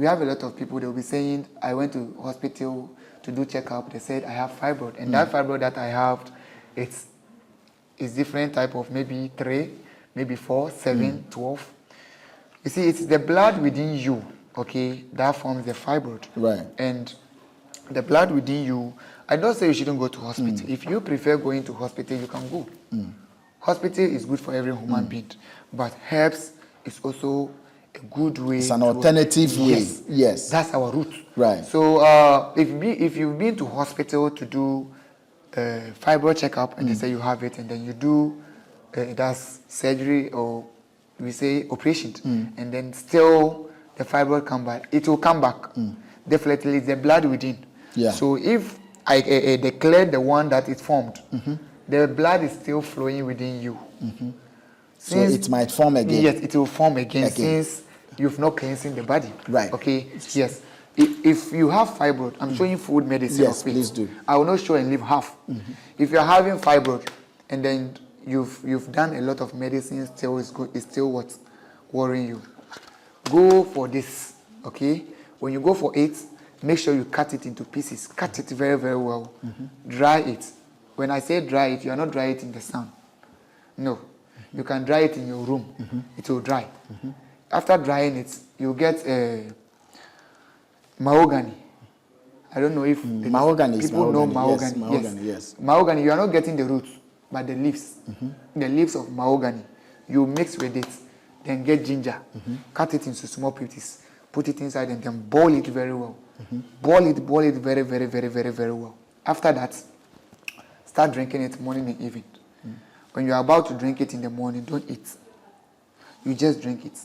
we have a lot of people, they'll be saying, I went to hospital to do checkup. They said, I have fibroid. And that fibroid that I have, it's different type of maybe 3, maybe 4, 7, 12. You see, it's the blood within you, okay, that forms the fibroid. Right. And the blood within you, I don't say you shouldn't go to hospital. If you prefer going to hospital, you can go. Hospital is good for every human being, but herbs is also a good way. It's an alternative way. Yes. That's our route. Right. So if you've been to hospital to do fibroid checkup and they say you have it, and then you do that's surgery or we say operation, and then still the fibroid come back, it will come back. Definitely, it's the blood within. Yeah. So if I declare the one that is formed, the blood is still flowing within you. So it might form again. Yes, it will form again since you've not cleansing the body. Right. Okay. Yes. If you have fibroid, I'm showing food medicine. Yes, please do. I will not show and leave half. If you're having fibroid and then you've done a lot of medicine, still it's still what's worrying you. Go for this. Okay. When you go for it, make sure you cut it into pieces. Cut it very, very well. Dry it. When I say dry it, you are not dry it in the sun. No. You can dry it in your room. It will dry. After drying it, you get mahogany. I don't know if mahogany people know mahogany. Yes, mahogany, yes. Mahogany, you are not getting the roots, but the leaves. The leaves of mahogany. You mix with it, then get ginger. Cut it into small pieces. Put it inside and then boil it very well. Boil it very, very, very, very, very well. After that, start drinking it morning and evening. When you are about to drink it in the morning, don't eat. You just drink it.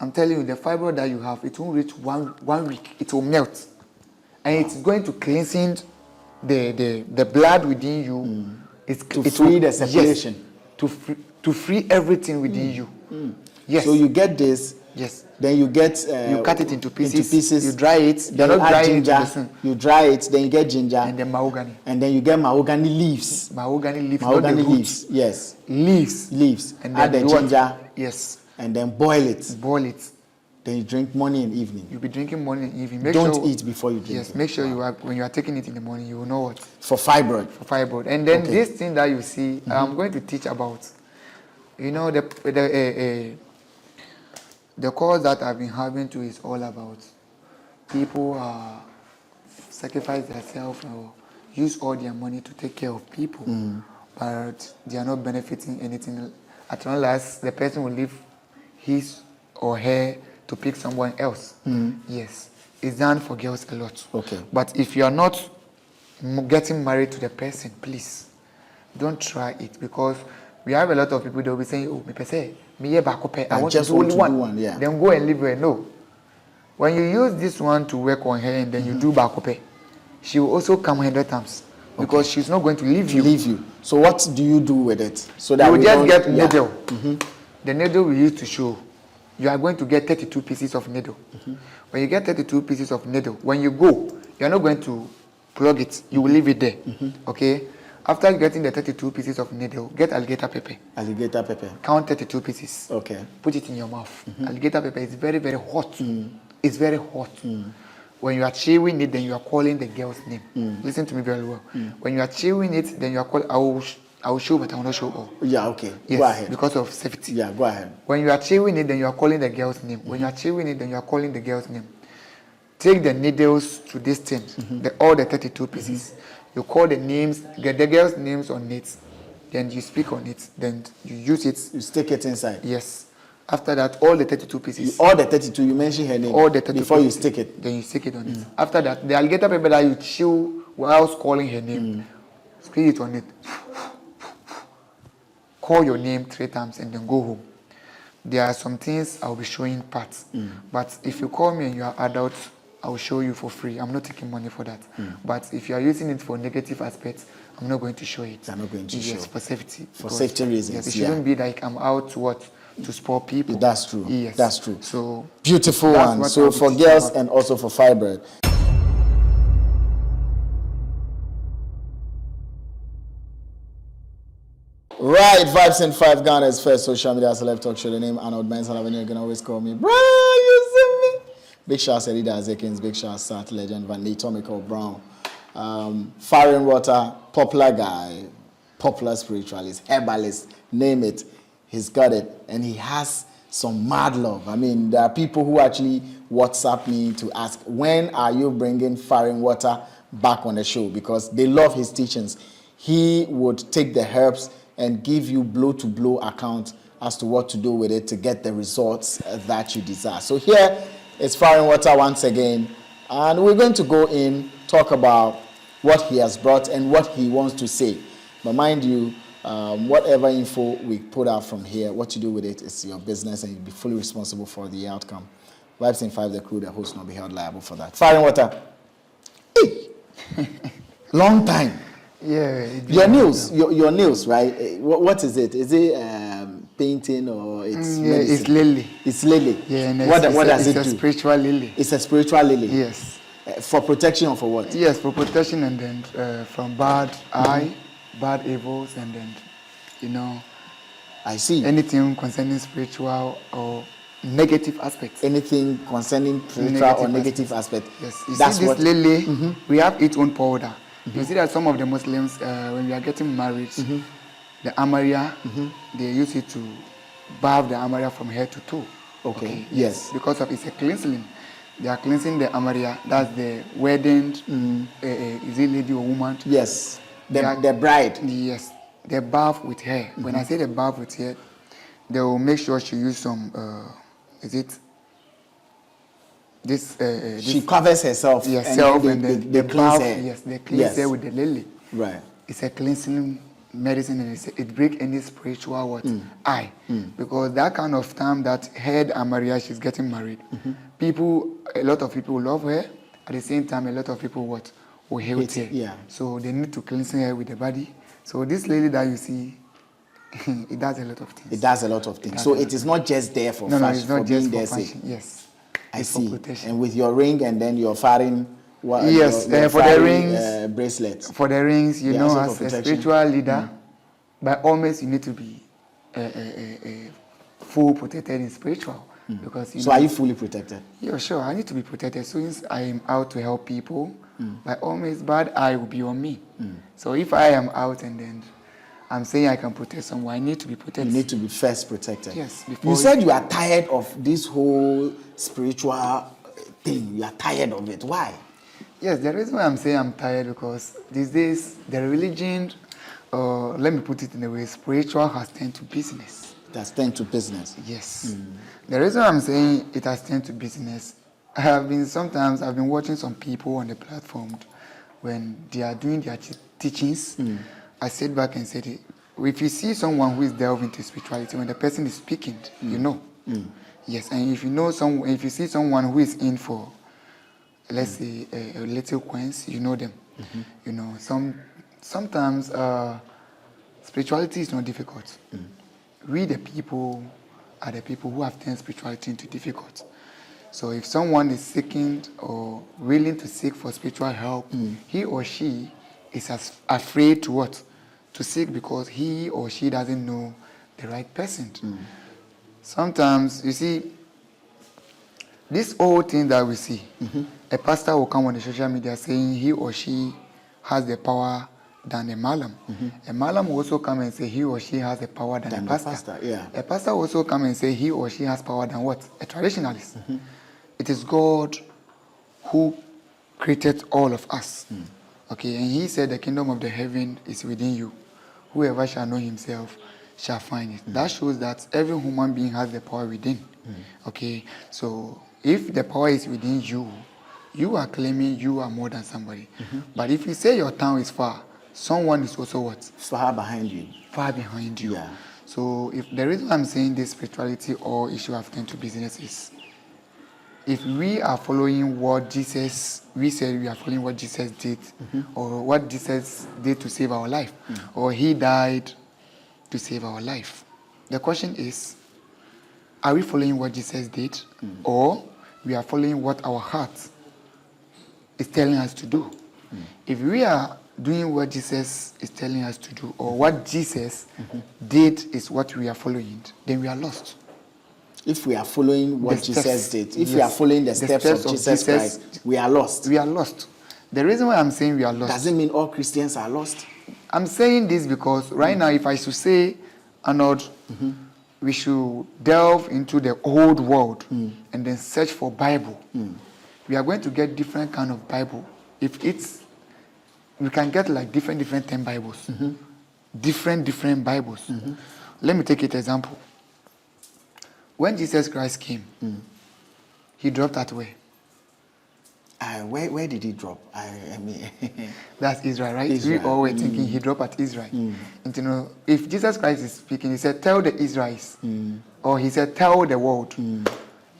I'm telling you, the fibroid that you have, it won't reach one week. It will melt. And it's going to cleansing the blood within you. It's to free the circulation. Yes, to free everything within you. Yes. So you get this. Yes. Then you get you cut it into pieces. You dry it. Then you add ginger. You dry it. Then you get ginger. And then mahogany. And then you get mahogany leaves. Mahogany leaves. Mahogany leaves. Yes. Leaves. And add the ginger. Yes. And then boil it. Boil it. Then you drink morning and evening. You'll be drinking morning and evening. Don't eat before you drink. Yes. Make sure you are when you are taking it in the morning. You will know what. For fibroid. For fibroid. And then this thing that you see, I'm going to teach about. You know the cause that I've been having to is all about people sacrifice themselves or use all their money to take care of people, but they are not benefiting anything. At long last, the person will leave his or her to pick someone else. Yes, it's done for girls a lot. Okay. But if you are not getting married to the person, please don't try it, because we have a lot of people that will be saying, oh, I want just to do only one. Yeah. Then go and live with her. No. When you use this one to work on her and then you do bakope, she will also come 100 times because she's not going to leave you. So what do you do with it? So that you will just get needle. The needle we use to show. You are going to get 32 pieces of needle. When you get 32 pieces of needle, when you go, you are not going to plug it. You will leave it there. Okay? After getting the 32 pieces of needle, get alligator pepper. Alligator pepper. Count 32 pieces. Okay. Put it in your mouth. Alligator pepper is very, very hot. It's very hot. When you are chewing it, then you are calling the girl's name. Listen to me very well. When you are chewing it, then you are calling, I will show, but I will not show all. Yeah, okay. Yes, go ahead. Because of safety. Yeah, go ahead. When you are chewing it, then you are calling the girl's name. When you are chewing it, then you are calling the girl's name. Take the needles to this thing, all the 32 pieces. You call the names, get the girls' names on it, then you speak on it, then you use it. You stick it inside. Yes. After that, all the 32 pieces. All the 32, you mention her name. All the 32 before pieces, you stick it. Then you stick it on it. After that, the alligator pepper that you chew whilst calling her name, spray it on it. Call your name 3 times and then go home. There are some things I'll be showing parts. But if you call me and you are adult, I'll show you for free. I'm not taking money for that. But if you are using it for negative aspects, I'm not going to show it. I'm not going to show. Yes, for safety. For safety reasons. Yes, it shouldn't be like I'm out to spoil people. That's true. Yes. That's true. So beautiful one. So for girls and also for fibroid. Right, Vibes in 5 Ghana's first social media celeb talk show. The name Arnold Elavanyo. You can always call me, bro. You see me? Big shout out Elida Azekins, big shout out Sat Legend, Van Atomical Brown. Farin Wata, popular guy, popular spiritualist, herbalist, name it. He's got it. And he has some mad love. I mean, there are people who actually WhatsApp me to ask, when are you bringing Farin Wata back on the show? Because they love his teachings. He would take the herbs and give you blow-to-blow account as to what to do with it to get the results that you desire. So here is Farin Wata once again. And we're going to go in, talk about what he has brought and what he wants to say. But mind you, whatever info we put out from here, what you do with it is your business and you'll be fully responsible for the outcome. Vibes in 5, the crew, the host, will not be held liable for that. Farin Wata. Hey! Long time. Yeah. Your nails, your nails, right? What is it? Is it painting or it's yeah, it's lily. It's lily. Yeah, and what does it do? It's a spiritual lily. It's a spiritual lily. Yes. For protection or for what? Yes, for protection and then from bad eye, bad evils, and then, you know. I see. Anything concerning spiritual or negative aspects. Anything concerning spiritual or negative aspect. Yes. You see this lily, we have its own powder. You see that some of the Muslims, when we are getting married, the amaria, they use it to bath the amaria from head to toe. Okay. Yes. Because of it's a cleansing. They are cleansing the amaria. That's the wedding, is it lady or woman? Yes. The bride. Yes. The bath with hair. When I say the bath with hair, they will make sure she use some, she covers herself. Yes, and then they cleanse her. Yes, they cleanse her with the lily. Right. It's a cleansing medicine and it breaks any spiritual eye. Because that kind of time that head Amaria, she's getting married, a lot of people love her. At the same time, a lot of people will hate her. Yeah. So they need to cleanse her with the body. So this lily that you see, it does a lot of things. It does a lot of things. So it is not just there for fashion. No, it's not just for fashion. fashion. Yes. I see. And with your ring and then your Farin, yes, your for Farin, the rings, bracelet. For the rings, you know, as a spiritual leader, by all means, you need to be full protected in spiritual. Because so are you fully protected? Yeah, sure. I need to be protected. Since I am out to help people, by all means, bad eye will be on me. So if I am out and then I'm saying I can protect someone, I need to be protected. You need to be first protected. Yes. You said you are tired of this whole spiritual thing. You are tired of it. Why? Yes, the reason why I'm saying I'm tired because these days the religion, let me put it in a way, spiritual has turned to business. It has turned to business. Yes. The reason I'm saying it has turned to business, I've been watching some people on the platform when they are doing their teachings. I sat back and said, if you see someone who is delving into spirituality, when the person is speaking, you know. Yes, and if you see someone who is in for, let's say, a little coins, you know them. You know, sometimes spirituality is not difficult. We, the people, are the people who have turned spirituality into difficult. So if someone is seeking or willing to seek for spiritual help, he or she is afraid to seek because he or she doesn't know the right person. Sometimes, you see, this old thing that we see, a pastor will come on the social media saying he or she has the power than a malam. A malam will also come and say he or she has the power than a pastor. A pastor will also come and say he or she has power than what? A traditionalist. It is God who created all of us. Okay, and he said the kingdom of the heaven is within you. Whoever shall know himself shall find it. That shows that every human being has the power within. Okay, so if the power is within you, you are claiming you are more than somebody. But if you say your town is far, someone is also what? Far behind you. Far behind you. Yeah. So if the reason I'm saying this spirituality or issue of turned to business is, if we are following what Jesus, we said we are following what Jesus did, or what Jesus did to save our life, or he died to save our life. The question is, are we following what Jesus did, or we are following what our heart is telling us to do? If we are doing what Jesus is telling us to do, or what Jesus did is what we are following, then we are lost. If we are following what The Jesus steps. did, if we Yes. are following the The steps steps of of Jesus Jesus, Christ, we are lost. We are lost. The reason why I'm saying we are lost. Does it mean all Christians are lost? I'm saying this because right now, if I should say, Arnold, we should delve into the old world and then search for Bible. We are going to get different kind of Bible. If it's, we can get like different 10 Bibles. Different Bibles. Let me take it example. When Jesus Christ came, he dropped at where? Where did he drop? I mean, That's Israel, right? Israel. We all were thinking he dropped at Israel. And you know, if Jesus Christ is speaking, he said, tell the Israelites. Or he said, tell the world.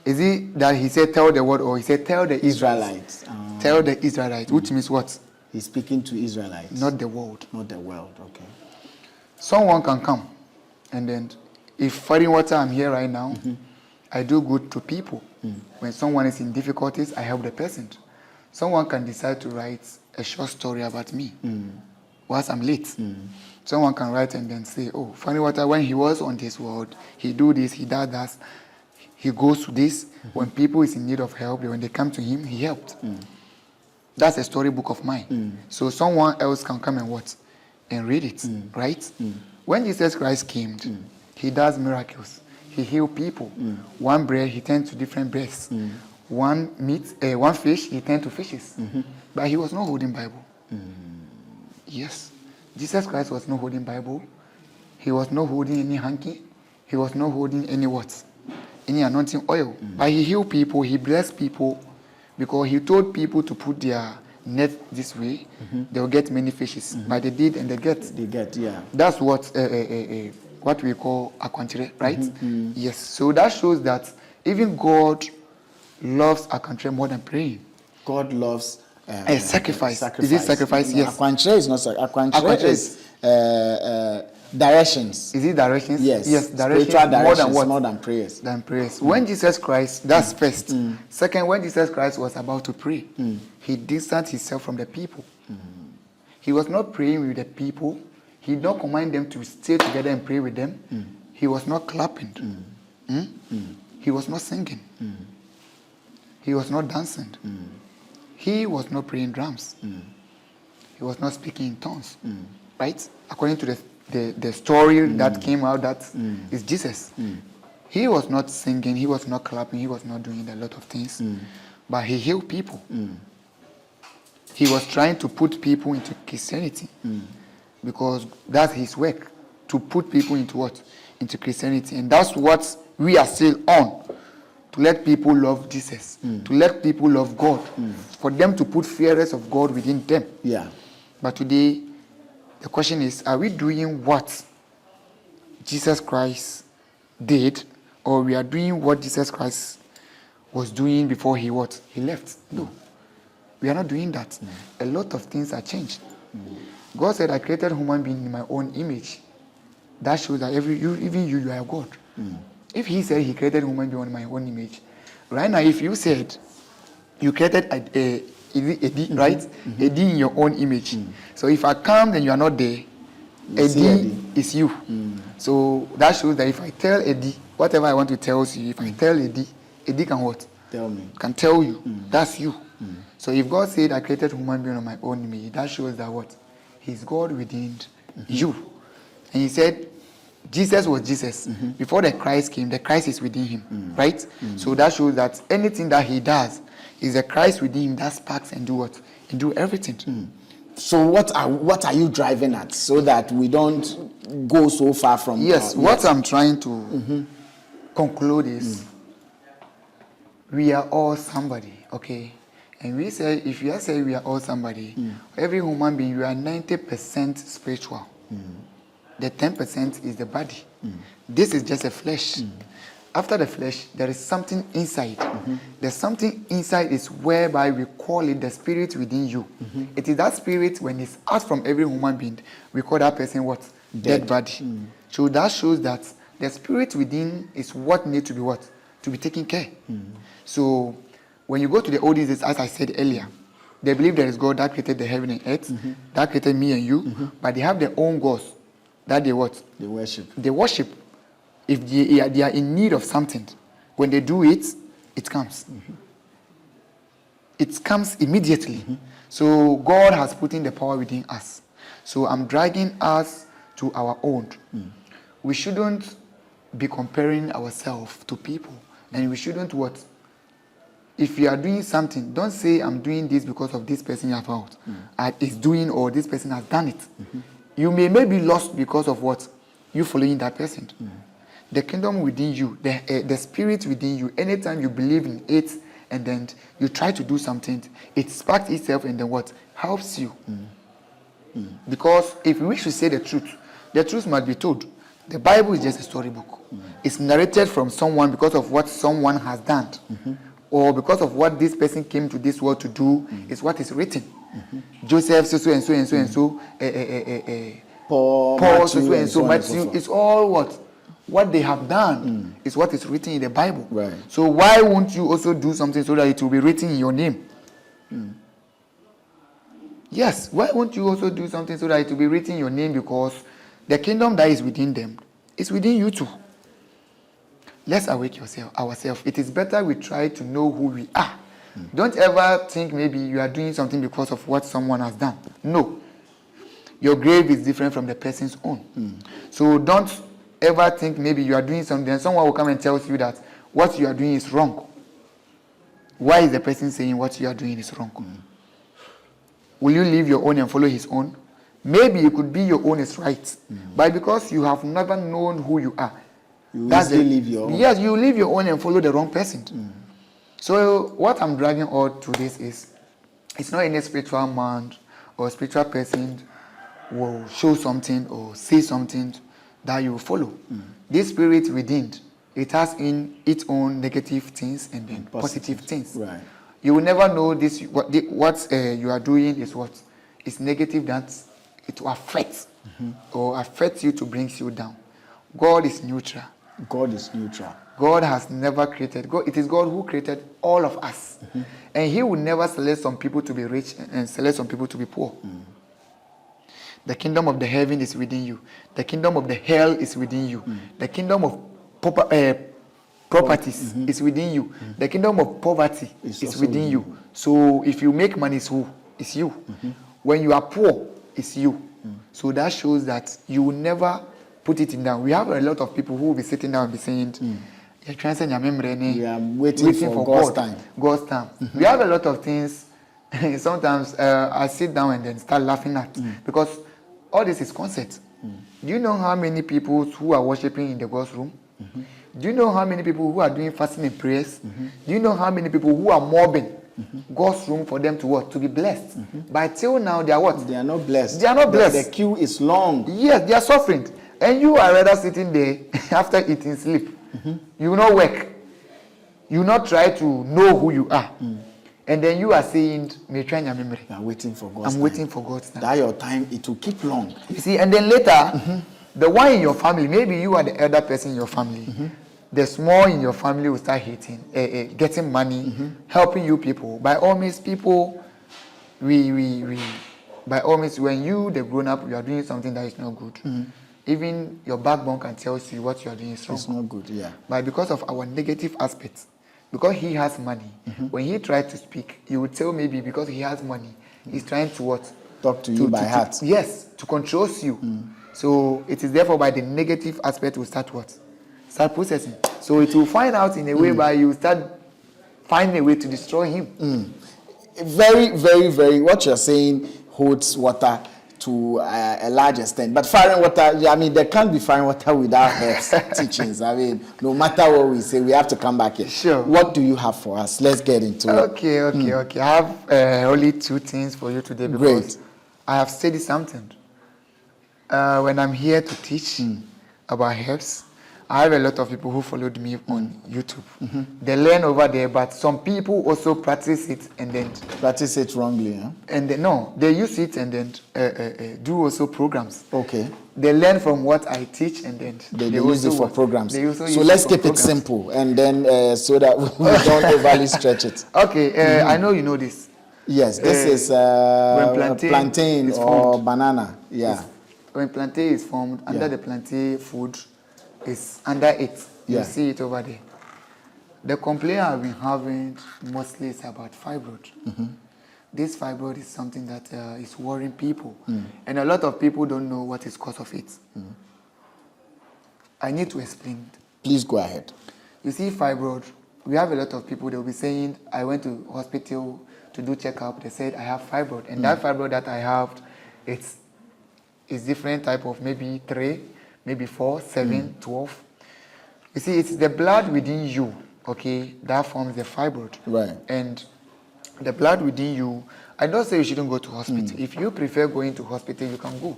Is it that he said, tell the world, or he said, tell the Israelites? Tell the Israelites, which means what? He's speaking to Israelites. Not the world. Not the world, okay. Someone can come, and then, if Farin Wata, I'm here right now, I do good to people. When someone is in difficulties, I help the person. Someone can decide to write a short story about me whilst I'm late. Someone can write and then say, oh, Farin Wata, when he was on this world, he do this, he does that, he goes to this. When people is in need of help, when they come to him, he helped. That's a storybook of mine. So someone else can come and what? And read it, right? When Jesus Christ came, he does miracles. He healed people. One bread, he turned to different breads. One meat, one fish, he turned to fishes. But he was not holding Bible. Yes. Jesus Christ was not holding Bible. He was not holding any hanky. He was not holding any what? Any anointing oil. But he healed people, he blessed people, because he told people to put their net this way, they will get many fishes. But they did, and they get. They get, yeah. That's what we call akwantere, right? Yes. So that shows that even God loves akwantere more than praying. God loves a sacrifice. Is it sacrifice? No, Yes. Akwantere is not sacrifice. Akwantere is directions. Is it directions? Yes. Yes, directions. Spiritual directions more than what? More than prayers. Than prayers. When Jesus Christ, that's first. Second, when Jesus Christ was about to pray, he distanced himself from the people. He was not praying with the people. He did not command them to stay together and pray with them. He was not clapping. He was not singing. He was not dancing. He was not playing drums. He was not speaking in tongues. Right? According to the story that came out, that is Jesus. He was not singing. He was not clapping. He was not doing a lot of things. But he healed people. He was trying to put people into Christianity. Because that's his work. To put people into what? Into Christianity. And that's what we are still on. To let people love Jesus. To let people love God. For them to put fears of God within them. Yeah. But today, the question is, are we doing what Jesus Christ did, or we are doing what Jesus Christ was doing before he what? He left? No. We are not doing that. A lot of things are changed. God said, I created human being in my own image. That shows that even you are God. If he said he created human being in my own image, right now, if you said you created a D, right? A D in your own image. So if I come and you are not there, a D is you. So that shows that if I tell a D, whatever I want to tell you, if I tell a D can what? Tell me. Can tell you. That's you. So if God said I created human being on my own image, that shows that what? He's God within you. And he said Jesus was Jesus. Before the Christ came, the Christ is within him. Right? So that shows that anything that he does is the Christ within him that sparks and do what? And do everything. So what are you driving at, so that we don't go so far from? Yes, what I'm trying to conclude is we are all somebody, okay? And we say, if you say we are all somebody, every human being, you are 90% spiritual. The 10% is the body. This is just a flesh. After the flesh, there is something inside. There's something inside is whereby we call it the spirit within you. It is that spirit, when it's out from every human being, we call that person what? Dead body. So that shows that the spirit within is what needs to be what? To be taken care. So when you go to the old days, as I said earlier, they believe there is God that created the heaven and earth, that created me and you, but they have their own gods that they what? They worship. They worship. If they are in need of something, When they do it, it comes. It comes immediately. So God has put in the power within us. So I'm dragging us to our own. We shouldn't be comparing ourselves to people. And we shouldn't what? If you are doing something, don't say I'm doing this because of this person about is doing or this person has done it. You may be lost because of what? You following that person. The kingdom within you, the spirit within you, anytime you believe in it and then you try to do something, it sparks itself and then what? Helps you. Because if we should say the truth must be told. The Bible is just a storybook. It's narrated from someone because of what someone has done. Or because of what this person came to this world to do, is what is written. Joseph, so and so and so and so, Paul, so and so, Matthew, it's all what? What they have done is what is written in the Bible. Right. So why won't you also do something so that it will be written in your name? Yes, why won't you also do something so that it will be written in your name? Because the kingdom that is within them is within you too. Let's awake ourselves. It is better we try to know who we are. Don't ever think maybe you are doing something because of what someone has done. No. Your grave is different from the person's own. So don't ever think maybe you are doing something and someone will come and tell you that what you are doing is wrong. Why is the person saying what you are doing is wrong? Will you leave your own and follow his own? Maybe it could be your own is right. But because you have never known who you are, you leave your own. Yes, you leave your own and follow the wrong person. So what I'm dragging out to this is, it's not any spiritual man or spiritual person will show something or say something that you follow. This spirit within, it has in its own negative things and then positive things. Right. You will never know this. What you are doing is what is negative, that it will affect or affect you to bring you down. God is neutral. God is neutral. God has never created. God, it is God who created all of us. And he will never select some people to be rich and select some people to be poor. The kingdom of the heaven is within you. The kingdom of the hell is within you. The kingdom of properties is within you. The kingdom of poverty is within you. So if you make money, it's who? It's you. When you are poor, it's you. So that shows that you will never put it in down. We have a lot of people who will be sitting down and be saying, we are waiting for God's time. God's time. We have a lot of things. Sometimes I sit down and then start laughing at because all this is concept. Do you know how many people who are worshiping in the God's room? Do you know how many people who are doing fasting and prayers? Do you know how many people who are mobbing God's room for them to what? To be blessed. But till now, they are what? They are not blessed. They are not blessed. The queue is long. Yes, they are suffering. And you are rather sitting there after eating sleep. You will not work. You will not try to know who you are. And then you are saying, I'm waiting for God's time. I'm waiting for God's time. That your time, it will keep long. You see, and then later, the one in your family, maybe you are the elder person in your family. The small in your family will start hating, getting money, helping you people. By all means, people, by all means, when you, the grown up, you are doing something that is not good. Even your backbone can tell you what you are doing is wrong. It's not good, yeah. But because of our negative aspects, because he has money, when he tries to speak, he would tell maybe because he has money, he's trying to what? Talk to you by heart. Yes, to control you. So it is therefore by the negative aspect will start what? Start processing. So it will find out in a way by you start finding a way to destroy him. Very, very, very, what you're saying holds water to a large extent. But Farin Wata, I mean, there can't be Farin Wata without Herb's teachings. I mean, no matter what we say, we have to come back here. Sure. What do you have for us? Let's get into it. Okay. I have only two things for you today because Great. I have studied something. When I'm here to teach about herbs, I have a lot of people who followed me on YouTube. They learn over there, but some people also practice it and then Practice it wrongly, huh? and they use it and then do also programs. Okay. They learn from what I teach and then They use it for programs. So let's keep it simple and then so that we don't overly stretch it. Okay, I know you know this. Yes, this is when plantain is or formed. banana. Yeah. When plantain is formed, under the plantain food is under it. You Yeah. see it over there. The complaint I've been having mostly is about fibroid. This fibroid is something that is worrying people. And a lot of people don't know what is cause of it. I need to explain. Please go ahead. You see, fibroid, we have a lot of people, they'll be saying, I went to hospital to do checkup. They said, I have fibroid. And that fibroid that I have, it's different type of maybe 3, maybe 4, 7, 12. You see, it's the blood within you, okay, that forms the fibroid. Right. And the blood within you, I don't say you shouldn't go to hospital. If you prefer going to hospital, you can go.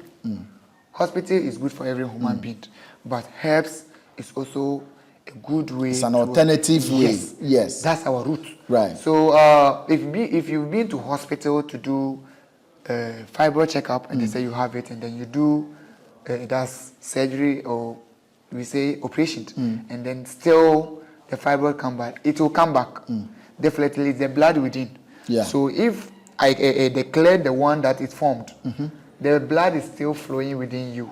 Hospital is good for every human being, but herbs is also a good way. It's an alternative way. Yes. Yes. That's our route. Right. So if you've been to hospital to do fibroid checkup and they say you have it, and then you do that's surgery, or we say operation, and then still the fibroid come back, it will come back. Definitely, it's the blood within. Yeah. So if I declare the one that is formed, the blood is still flowing within you.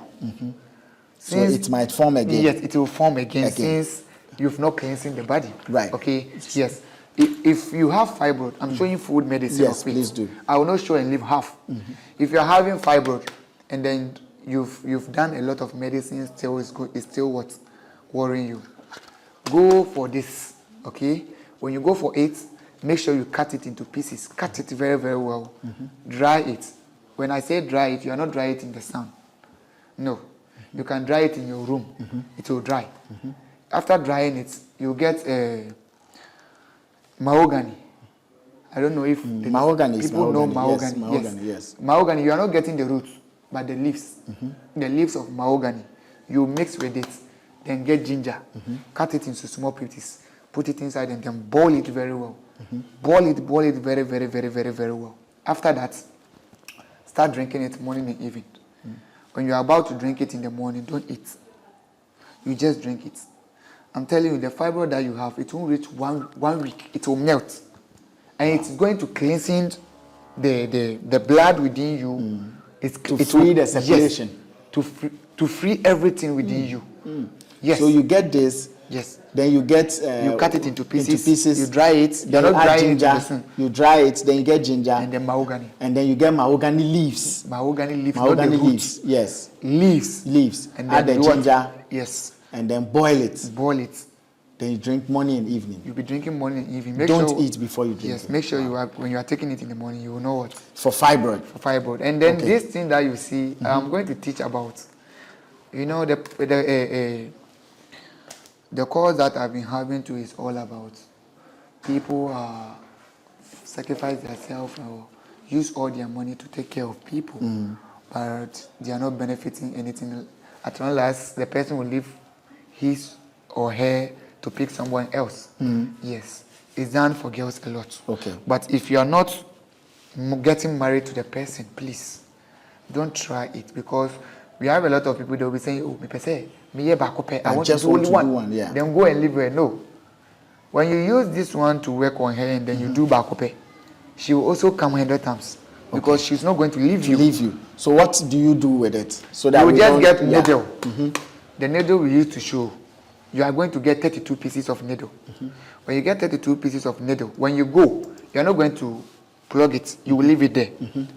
So it might form again. Yes, it will form again since you've not cleansing the body. Right. Okay. Yes. If you have fibroid, I'm showing food medicine. Yes, please do. I will not show and leave half. If you're having fibroid and then you've done a lot of medicine, it's still what worrying you. Go for this. Okay. When you go for it, make sure you cut it into pieces. Cut it very, very well. Dry it. When I say dry it, you are not dry it in the sun. No. You can dry it in your room. It will dry. After drying it, you get mahogany. I don't know if mahogany people know mahogany. Yes, mahogany, yes. Mahogany, you are not getting the roots, but the leaves. The leaves of mahogany. You mix with it, then get ginger, cut it into small pieces, put it inside, and then boil it very well. Boil it very, very, very, very, very well. After that, start drinking it morning and evening. When you are about to drink it in the morning, don't eat. You just drink it. I'm telling you, the fibroid that you have, it won't reach one week. It will melt. And it's going to cleansing the blood within you. To free the circulation. Yes, to free everything within you. Yes. So you get this. Yes. Then you get you cut it into pieces. You dry it. Then you add ginger. You dry it. Then you get ginger. And then mahogany. And then you get mahogany leaves. Mahogany leaves. Mahogany leaves. Yes. Leaves. And add the ginger. Yes. And then boil it. Boil it. Then you drink morning and evening. You'll be drinking morning and evening. Don't eat before you drink. Yes. Make sure when you are taking it in the morning, you will know what. For fibroid. For fibroid. And then this thing that you see, I'm going to teach about. You know the cause that I've been having to is all about people sacrifice themselves or use all their money to take care of people, but they are not benefiting anything. At long last, the person will leave his or her to pick someone else. Yes, it's done for girls a lot. Okay. But if you are not getting married to the person, please don't try it, because we have a lot of people that will be saying, "Oh, me per se, me I want just to do only one." Yeah. Then go and live with her. No. When you use this one to work on her and then you do bakope, she will also come 100 times because she's not going to leave you. So what do you do with it? So that you we just get yeah. needle. The needle we use to show. You are going to get 32 pieces of needle. When you get 32 pieces of needle, when you go, you are not going to plug it. You will leave it there.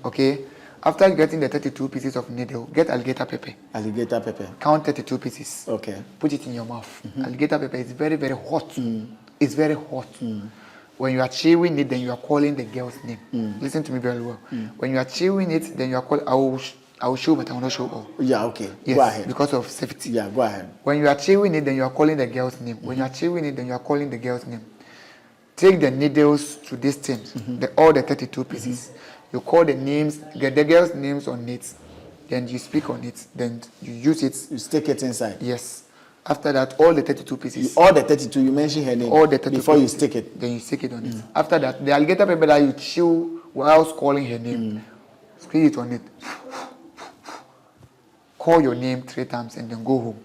Okay. After getting the 32 pieces of needle, get alligator pepper. Alligator pepper. Count 32 pieces. Okay. Put it in your mouth. Alligator pepper is very, very hot. It's very hot. When you are chewing it, then you are calling the girl's name. Listen to me very well. When you are chewing it, then you are calling, I will show, but I will not show all. Yeah, okay. Yes, go ahead. Because of safety. Yeah, go ahead. When you are chewing it, then you are calling the girl's name. When you are chewing it, then you are calling the girl's name. Take the needles to this thing, all the 32 pieces. You call the names, get the girls' names on it, then you speak on it, then you use it. You stick it inside. Yes. After that, all the 32 pieces. All the 32, you mention her name. All the 32 before pieces, you stick it. Then you stick it on it. After that, the alligator pepper that you chew whilst calling her name, spray it on it. Call your name 3 times and then go home.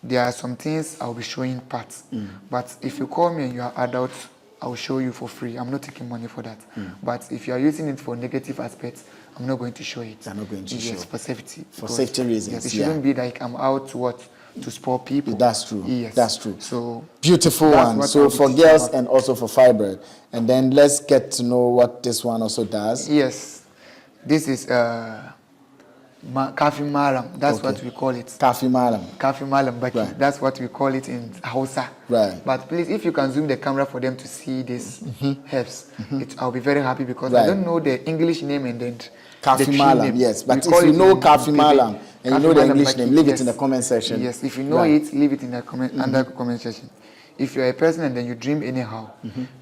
There are some things I'll be showing parts. But if you call me and you are adult, I'll show you for free. I'm not taking money for that. But if you are using it for negative aspects, I'm not going to show it. I'm not going to show. Yes, for safety. For safety reasons. Yes, it shouldn't be like I'm out to to spoil people. That's true. Yes. That's true. So beautiful one. So for girls and also for fibroid. And then let's get to know what this one also does. Yes. This is Kafi Malam. That's what we call it. Kafi Malam. Kafi Malam Baki. Right. That's what we call it in Hausa. Right. But please, if you can zoom the camera for them to see this herbs, I'll be very happy because Right. I don't know the English name and then Kafi Malam, yes. But if you know Kafi Malam and you know the English name, leave it in the comment section. Yes, if you know it, leave it in the comment under comment section. If you're a person and then you dream anyhow,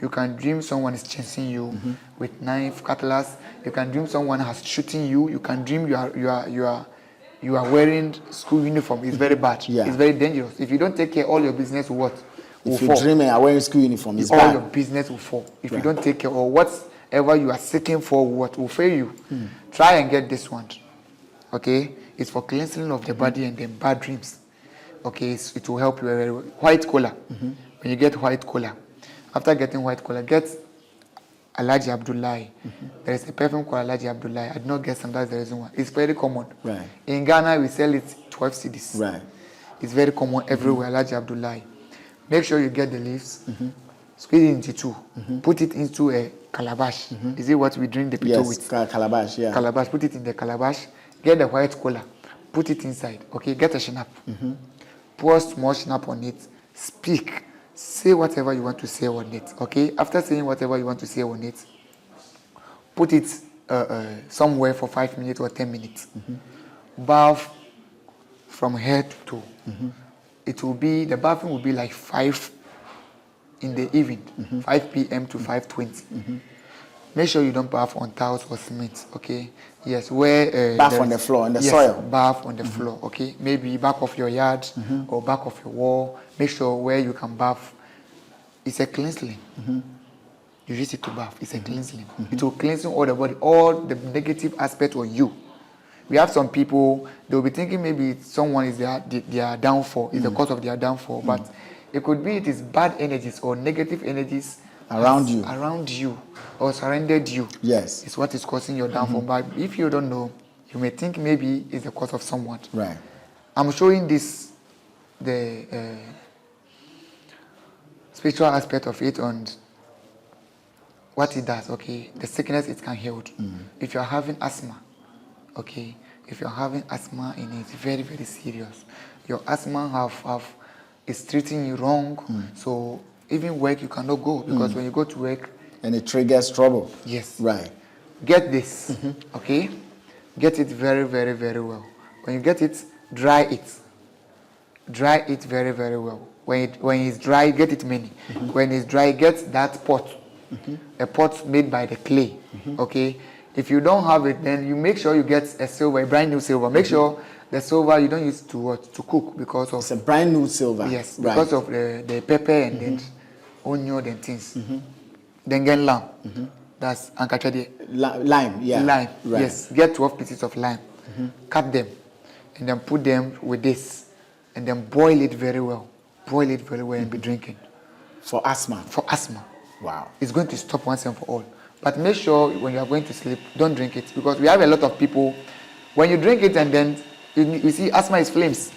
you can dream someone is chasing you with knife, cutlass. You can dream someone has shooting you. You can dream you are wearing school uniform. It's very bad. Yeah. It's very dangerous. If you don't take care, all your business will what? If you're dreaming and wearing school uniform, it's all bad. your business will fall. If you don't take care, or whatever you are seeking for, what will fail you. Try and get this one. Okay, it's for cleansing of the body and then bad dreams. Okay, it will help you very well. White collar. When you get white collar, after getting white collar, get Alaji Abdullahi. There is a perfume called Alaji Abdullahi. I did not get some. That's the reason why. It's very common. Right. In Ghana, we sell it 12 cedis. Right. It's very common everywhere. Alaji Abdullahi. Make sure you get the leaves. Squeeze it into two. Put it into a calabash. Is it what we drink the pito with? Yes, calabash. Yeah. Calabash. Put it in the calabash. Get the white collar. Put it inside. Okay. Get a schnapp. Pour small schnapp on it. Speak. Say whatever you want to say on it. Okay. After saying whatever you want to say on it, put it somewhere for 5 minutes or 10 minutes. Bath from head to toe. It will be, the bathing will be like 5 in the evening, 5 p.m. to 5:20. Make sure you don't bath on towels or cement, okay? Yes, where... bath on the floor, on the soil. Bath on the floor, okay? Maybe back of your yard or back of your wall. Make sure where you can bath. It's a cleansing. You use it to bath. It's a cleansing. It will cleanse all the body, all the negative aspect on you. We have some people, they'll be thinking maybe someone is their downfall, is the cause of their downfall, but it could be it is bad energies or negative energies around you or surrounded you. Yes. It's what is causing your downfall. But if you don't know, you may think maybe it's the cause of someone. Right. I'm showing this, the spiritual aspect of it on what it does, okay? The sickness it can heal. If you're having asthma, okay, if you're having asthma and it's very, very serious, your asthma is treating you wrong, so even work you cannot go because when you go to work and it triggers trouble. Yes. Right. Get this, okay? Get it very, very, very well. When you get it, dry it. Dry it very, very well. When it's dry, get it many. When it's dry, get that pot. A pot made by the clay, okay? If you don't have it, then you make sure you get a silver, a brand new silver. Make sure the silver you don't use to cook because of... It's a brand new silver. Yes, because of the pepper and then onion and things. Then get lime. That's ankachade. Lime, yeah. Lime, right. yes. Get 12 pieces of lime. Cut them and then put them with this and then boil it very well. Boil it very well and be drinking. For asthma? For asthma. Wow. It's going to stop once and for all. But make sure when you are going to sleep, don't drink it because we have a lot of people, when you drink it and then you see asthma is flames.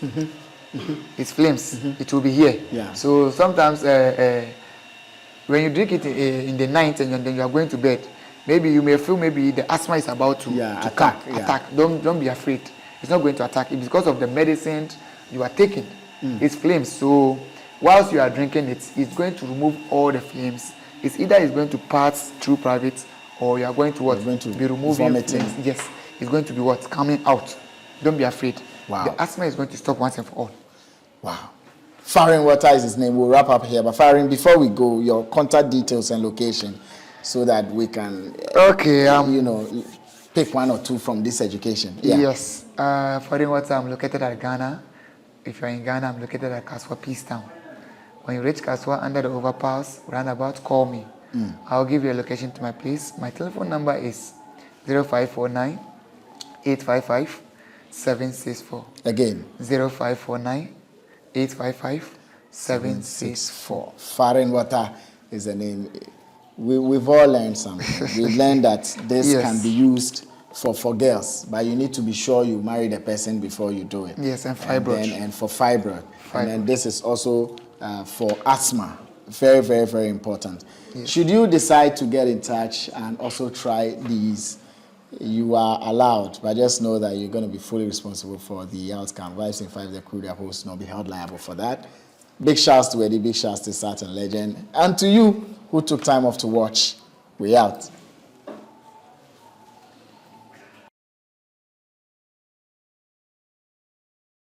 It's flames. It will be here. Yeah. So sometimes when you drink it in the night and then you are going to bed, maybe you may feel maybe the asthma is about to attack. Attack. Don't be afraid. It's not going to attack. It's because of the medicine you are taking. It's flames. So whilst you are drinking it, it's going to remove all the flames. It's either it's going to pass through private or you are going to what? Going to be removing vomiting. flames. Yes. It's going to be what? Coming out. Don't be afraid. Wow. The asthma is going to stop once and for all. Wow. Farin Wata is his name. We'll wrap up here. But Farin, before we go, your contact details and location so that we can, pick one or two from this education. Yeah. Yes. Farin Wata, I'm located at Ghana. If you're in Ghana, I'm located at Kaswa Peace Town. When you reach Kaswa under the overpass, roundabout, call me. I'll give you a location to my place. My telephone number is 0549 855 764. Again. 0549 855 764. Farin Wata is the name. We've all learned something. We've learned that this can be used for girls, but you need to be sure you marry the person before you do it. Yes, and fibroid. And for fibroid. And then this is also for asthma. Very, very, very important. Yes. Should you decide to get in touch and also try these, you are allowed, but just know that you're going to be fully responsible for the outcome. Vibes in 5, the crew, the host, not be held liable for that. Big shouts to Eddie, big shouts to Certain Legend, and to you who took time off to watch. We out.